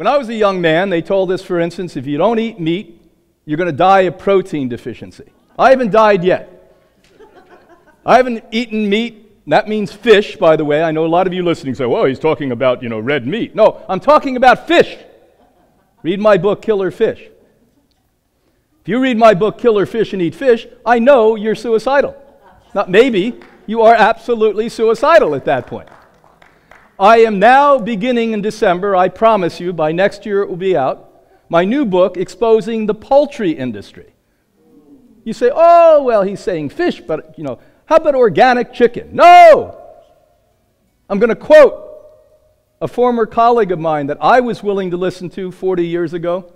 When I was a young man, they told us, for instance, if you don't eat meat, you're going to die of protein deficiency. I haven't died yet. I haven't eaten meat. That means fish, by the way. I know a lot of you listening say, well, he's talking about, red meat. No, I'm talking about fish. Read my book, Killer Fish. If you read my book, Killer Fish and Eat Fish, I know you're suicidal. Not maybe, you are absolutely suicidal at that point. I am now beginning in December, I promise you, by next year it will be out, my new book exposing the poultry industry. You say, oh, well, he's saying fish, but, how about organic chicken? No! I'm going to quote a former colleague of mine that I was willing to listen to 40 years ago,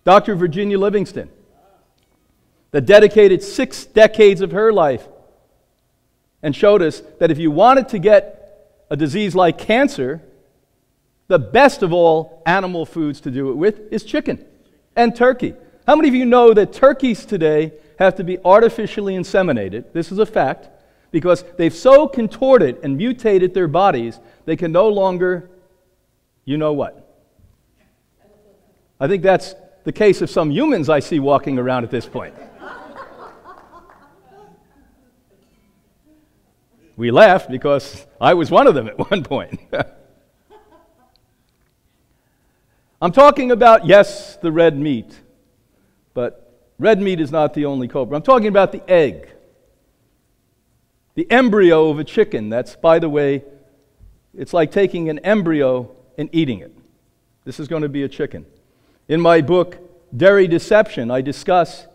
Dr. Virginia Livingston, that dedicated 6 decades of her life and showed us that if you wanted to get a disease like cancer, the best of all animal foods to do it with is chicken and turkey. How many of you know that turkeys today have to be artificially inseminated? This is a fact, because they've so contorted and mutated their bodies, they can no longer, what? I think that's the case of some humans I see walking around at this point. We laughed because I was one of them at one point. I'm talking about, yes, the red meat, but red meat is not the only culprit. I'm talking about the egg, the embryo of a chicken. That's, by the way, it's like taking an embryo and eating it. This is going to be a chicken. In my book, Dairy Deception, I discuss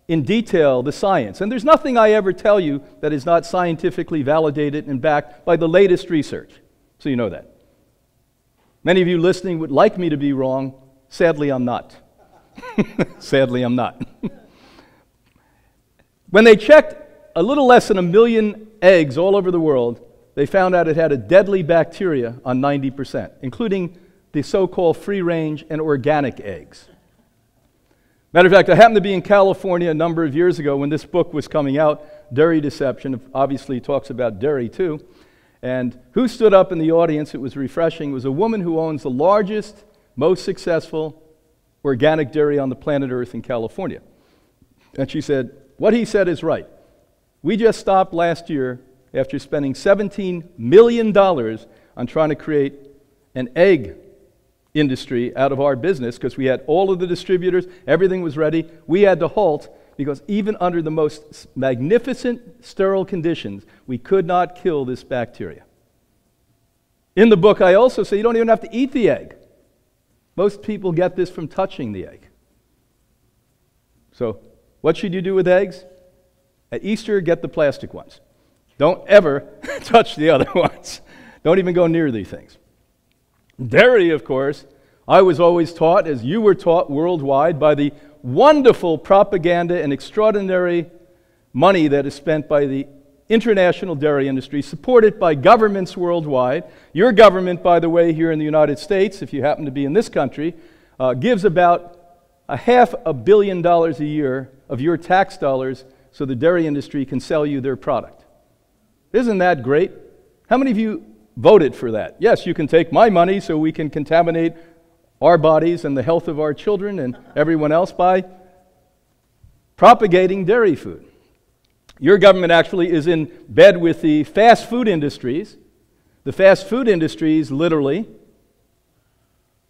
in detail the science. And there's nothing I ever tell you that is not scientifically validated and backed by the latest research. So you know that. Many of you listening would like me to be wrong. Sadly, I'm not. Sadly, I'm not. When they checked a little less than 1 million eggs all over the world, they found out it had a deadly bacteria on 90%, including the so-called free-range and organic eggs. Matter of fact, I happened to be in California a number of years ago when this book was coming out, Dairy Deception. Obviously, talks about dairy too. And who stood up in the audience? It was refreshing. It was a woman who owns the largest, most successful organic dairy on the planet Earth in California. And she said, what he said is right. We just stopped last year after spending $17 million on trying to create an egg industry out of our business because we had all of the distributors, everything was ready. We had to halt because even under the most magnificent sterile conditions, we could not kill this bacteria. In the book, I also say you don't even have to eat the egg. Most people get this from touching the egg. So, what should you do with eggs? At Easter, get the plastic ones. Don't ever touch the other ones. Don't even go near these things. Dairy, of course, I was always taught, as you were taught worldwide, by the wonderful propaganda and extraordinary money that is spent by the international dairy industry, supported by governments worldwide. Your government, by the way, here in the United States, if you happen to be in this country, gives about $500 million a year of your tax dollars so the dairy industry can sell you their product. Isn't that great? How many of you voted for that? Yes, you can take my money so we can contaminate our bodies and the health of our children and everyone else by propagating dairy food. Your government actually is in bed with the fast food industries. The fast food industries literally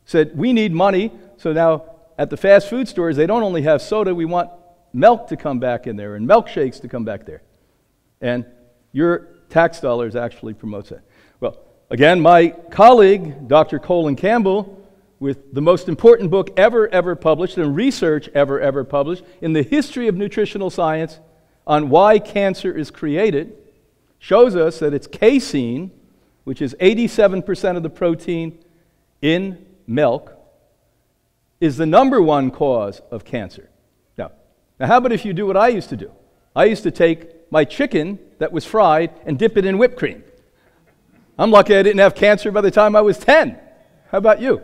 said, we need money, so now at the fast food stores, they don't only have soda, we want milk to come back in there and milkshakes to come back there. And your tax dollars actually promotes that. Well, again, my colleague, Dr. Colin Campbell, with the most important book ever published and research ever published in the history of nutritional science on why cancer is created, shows us that it's casein, which is 87% of the protein in milk, is the #1 cause of cancer. Now, how about if you do what I used to do? I used to take my chicken that was fried and dip it in whipped cream. I'm lucky I didn't have cancer by the time I was 10. How about you?